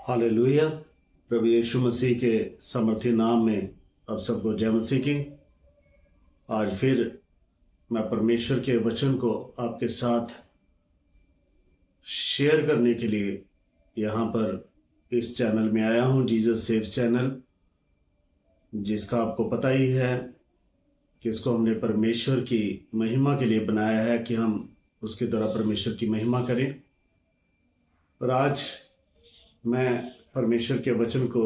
Hallelujah. प्रभु यीशु मसीह के सामर्थ्य नाम में आप सबको जय मसीह की। आज फिर मैं परमेश्वर के वचन को आपके साथ शेयर करने के लिए यहाँ पर इस चैनल में आया हूँ, जीसस सेव्स चैनल, जिसका आपको पता ही है कि इसको हमने परमेश्वर की महिमा के लिए बनाया है कि हम उसके द्वारा परमेश्वर की महिमा करें। और आज मैं परमेश्वर के वचन को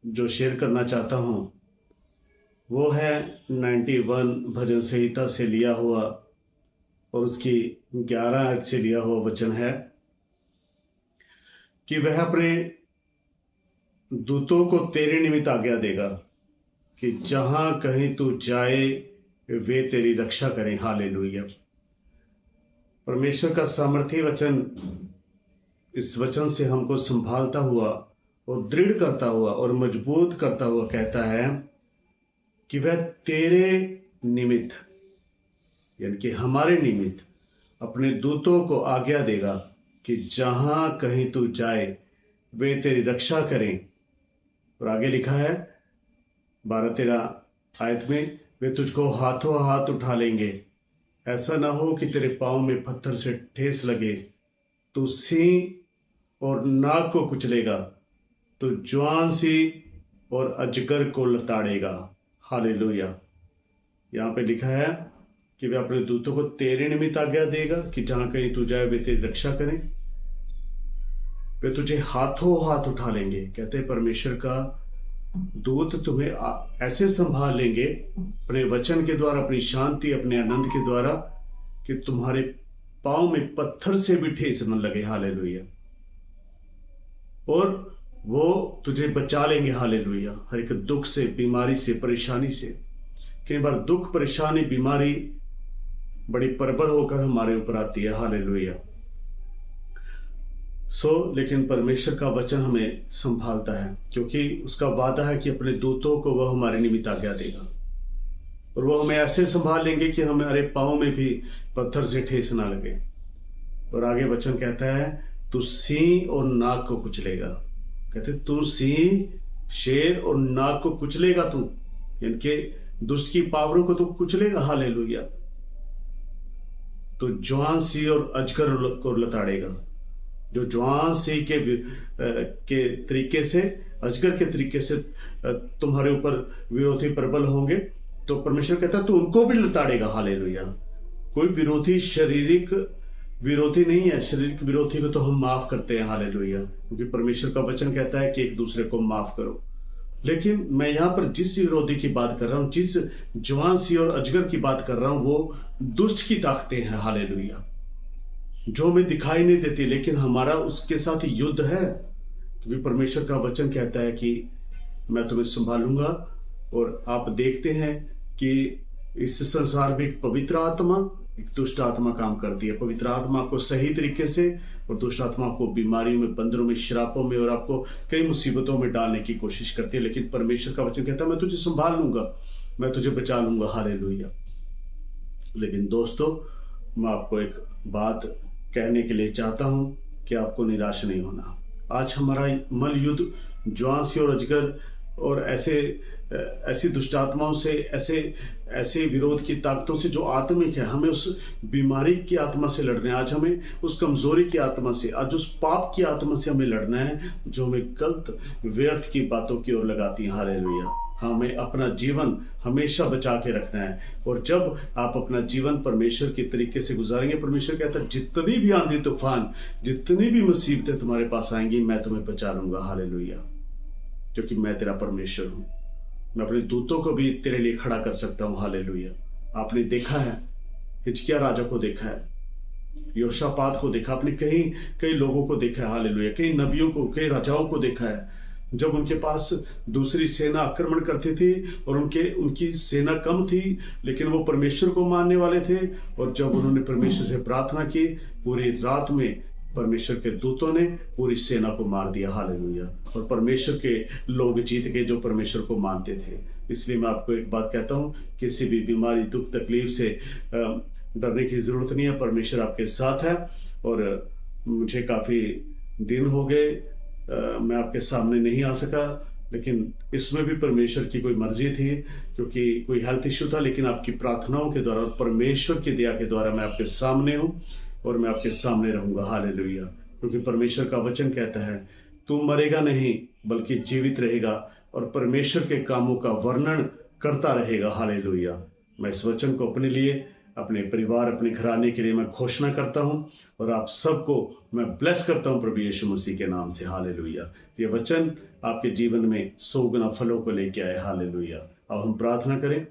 जो शेयर करना चाहता हूँ वो है 91 भजन संहिता से लिया हुआ और उसकी 11 आयत से लिया हुआ वचन है कि वह अपने दूतों को तेरे निमित्त आज्ञा देगा कि जहाँ कहीं तू जाए वे तेरी रक्षा करें। हालेलुया। परमेश्वर का सामर्थी वचन इस वचन से हमको संभालता हुआ और दृढ़ करता हुआ और मजबूत करता हुआ कहता है कि वह तेरे निमित्त, यानी कि हमारे निमित्त, अपने दूतों को आज्ञा देगा कि जहां कहीं तू जाए वे तेरी रक्षा करें। और आगे लिखा है 12-13 आयत में, वे तुझको हाथों हाथ उठा लेंगे, ऐसा ना हो कि तेरे पांव में पत्थर से ठेस लगे। तू सिंह और नाग को कुचलेगा, तो जुआन सी और अजगर को लताड़ेगा। हालेलुया। यहाँ पे लिखा है कि वे अपने दूतों को तेरे निमित्त आज्ञा देगा कि जहां कहीं तू जाए वे तेरी रक्षा करें। वे तुझे हाथों हाथ उठा लेंगे। कहते हैं परमेश्वर का दूत तुम्हें ऐसे संभाल लेंगे अपने वचन के द्वारा, अपनी शांति, अपने आनंद के द्वारा, कि तुम्हारे पांव में पत्थर से भी ठेस न लगे। हालेलुया। और वो तुझे बचा लेंगे। हालेलुया। हर एक दुख से, बीमारी से, परेशानी से। कई बार दुख, परेशानी, बीमारी बड़ी प्रबल होकर हमारे ऊपर आती है। हालेलुया। लेकिन परमेश्वर का वचन हमें संभालता है, क्योंकि उसका वादा है कि अपने दूतों को वह हमारे निमित्त आज्ञा देगा और वो हमें ऐसे संभाल लेंगे कि हमारे पाँव में भी पत्थर से ठेस ना लगे। और आगे वचन कहता है, तू सिंह और नाग को कुचलेगा। कहते तू सिंह, शेर और नाग को कुचलेगा, तू इनके दुष्ट की पावरों को तू कुचलेगा। हालेलुया। तो जुआन सिंह और अजगर को लताड़ेगा। जो जुआन सिंह के तरीके से, अजगर के तरीके से तुम्हारे ऊपर विरोधी प्रबल होंगे, तो परमेश्वर कहता है तू उनको भी लताड़ेगा। हालेलुया। कोई विरोधी शारीरिक विरोधी नहीं है। शारीरिक विरोधी को तो हम माफ करते हैं। हालेलुया। क्योंकि परमेश्वर का वचन कहता है कि एक दूसरे को माफ करो। लेकिन मैं यहाँ पर जिस विरोधी की बात कर रहा हूँ, जिस जुआन सिंह और अजगर की बात कर रहा हूँ, वो दुष्ट की ताकतें हैं। हालेलुया। जो हमें दिखाई नहीं देती, लेकिन हमारा उसके साथ युद्ध है। क्योंकि परमेश्वर का वचन कहता है कि मैं तुम्हें संभालूंगा। और आप देखते हैं कि इस संसार में एक पवित्र आत्मा, एक दुष्ट आत्मा काम करती है। पवित्र आत्मा आपको सही तरीके से, और दुष्ट आत्मा आपको बीमारियों में, बंदरों में, श्रापों में और आपको कई मुसीबतों में डालने की कोशिश करती है। लेकिन परमेश्वर का वचन कहता है मैं तुझे संभाल लूंगा, मैं तुझे बचा लूंगा। हालेलुया। लेकिन दोस्तों, मैं आपको एक बात कहने के लिए चाहता हूं कि आपको निराश नहीं होना। आज हमारा मल युद्ध जुआन सिंह और अजगर और ऐसी दुष्ट आत्माओं से, ऐसे विरोध की ताकतों से जो आत्मिक है, हमें उस बीमारी की आत्मा से लड़ना है। आज हमें उस कमजोरी की आत्मा से, आज उस पाप की आत्मा से हमें लड़ना है जो हमें गलत, व्यर्थ की बातों की ओर लगाती है। हालेलुया। हमें अपना जीवन हमेशा बचा के रखना है। और जब आप अपना जीवन परमेश्वर के तरीके से गुजारेंगे, परमेश्वर कहता है जितनी भी आंधी तूफान, जितनी भी मुसीबतें तुम्हारे पास आएंगी, मैं तुम्हें बचा लूंगा। हालेलुया। क्योंकि मैं तेरा परमेश्वर हूं। मैं अपने दूतों को भी तेरे लिए खड़ा कर सकता हूं। हालेलुया। आपने देखा है, हिजकिय्याह राजा को देखा है, योशापात को देखा, आपने कई लोगों को देखा है। हालेलुया। कई नबियों को, कई राजाओं को देखा है। जब उनके पास दूसरी सेना आक्रमण करती थी और उनकी सेना कम थी, लेकिन वो परमेश्वर को मानने वाले थे, और जब उन्होंने परमेश्वर से प्रार्थना की, पूरी रात में परमेश्वर के दूतों ने पूरी सेना को मार दिया। हालेलुया। और परमेश्वर के लोग जीत गए जो परमेश्वर को मानते थे। इसलिए मैं आपको एक बात कहता हूँ, किसी भी बीमारी, दुख, तकलीफ से डरने की जरूरत नहीं है। परमेश्वर आपके साथ है। और मुझे काफ़ी दिन हो गए, मैं आपके सामने नहीं आ सका, लेकिन इसमें भी परमेश्वर की कोई मर्जी थी, क्योंकि कोई हेल्थ इशू था। लेकिन आपकी प्रार्थनाओं के द्वारा और परमेश्वर की दया के द्वारा मैं आपके सामने हूँ और मैं आपके सामने रहूंगा। हालेलुया। क्योंकि परमेश्वर का वचन कहता है, तू मरेगा नहीं बल्कि जीवित रहेगा और परमेश्वर के कामों का वर्णन करता रहेगा। हालेलुया। मैं इस वचन को अपने लिए, अपने परिवार, अपने घराने के लिए मैं घोषणा करता हूं और आप सबको मैं ब्लेस करता हूं प्रभु यीशु मसीह के नाम से। हालेलुया। ये वचन आपके जीवन में 100 गुना फलों को लेके आए। हालेलुया। अब हम प्रार्थना करें।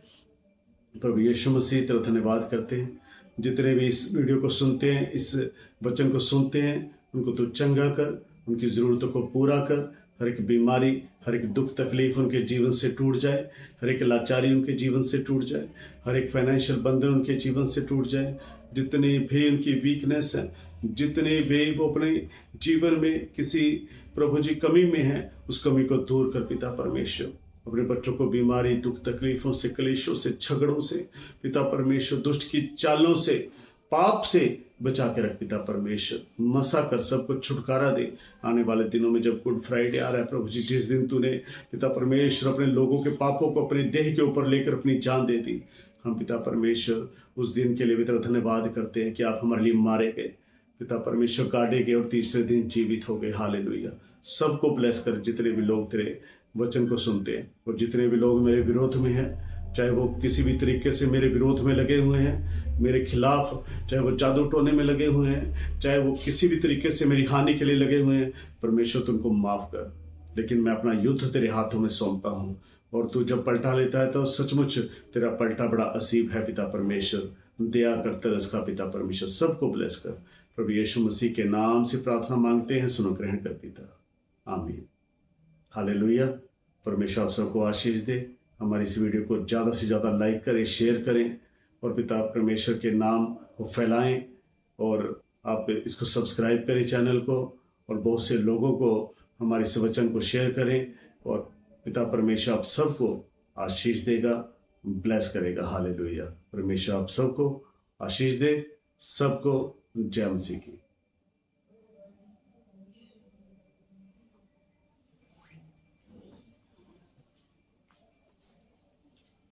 प्रभु यीशु मसीह तेरा धन्यवाद करते हैं, जितने भी इस वीडियो को सुनते हैं, इस वचन को सुनते हैं, उनको तू चंगा कर, उनकी ज़रूरतों को पूरा कर। हर एक बीमारी, हर एक दुख तकलीफ उनके जीवन से टूट जाए, हर एक लाचारी उनके जीवन से टूट जाए, हर एक फाइनेंशियल बंधन उनके जीवन से टूट जाए। जितने भी उनकी वीकनेस हैं, जितने भी वो अपने जीवन में किसी प्रभु जी कमी में हैं, उस कमी को दूर कर पिता परमेश्वर। अपने बच्चों को बीमारी, दुख तकलीफों से, कलेशों से, झगड़ों से पिता परमेश्वर, दुष्ट की चालों से, पाप से बचा के रख पिता परमेश्वर। मसा कर सबको छुटकारा दे। आने वाले दिनों में जब गुड फ्राइडे आ रहा है प्रभु जी, जिस दिन तूने पिता परमेश्वर अपने लोगों के पापों को अपने देह के ऊपर लेकर अपनी जान दे दी, हम पिता परमेश्वर उस दिन के लिए भी तेरा धन्यवाद करते हैं कि आप हमारे लिए मारे गए, पिता परमेश्वर काटे गए और तीसरे दिन जीवित हो गए। हालेलुया। सबको ब्लेस कर, जितने भी लोग तेरे वचन को सुनते हैं और जितने भी लोग मेरे विरोध में हैं, चाहे वो किसी भी तरीके से मेरे विरोध में लगे हुए हैं, मेरे खिलाफ, चाहे वो जादू टोने में लगे हुए हैं, चाहे वो किसी भी तरीके से मेरी हानि के लिए लगे हुए हैं, परमेश्वर तुमको माफ कर। लेकिन मैं अपना युद्ध तेरे हाथों में सौंपता हूँ और तू जब पलटा लेता है तो सचमुच तेरा पलटा बड़ा असीब है पिता परमेश्वर। दया कर, तरस का पिता परमेश्वर। सबको ब्लेस कर। प्रभु यीशु मसीह के नाम से प्रार्थना मांगते हैं, सुनो ग्रहण कर पिता। आमीन। हालेलुया। परमेश्वर आप सबको आशीष दे। हमारी इस वीडियो को ज़्यादा से ज़्यादा लाइक करें, शेयर करें और पिता परमेश्वर के नाम को फैलाएं। और आप इसको सब्सक्राइब करें चैनल को और बहुत से लोगों को हमारे इस वचन को शेयर करें और पिता परमेश्वर आप सबको आशीष देगा, ब्लेस करेगा। हालेलुया। परमेश्वर आप सबको आशीष दे। सबको जय मसीह की।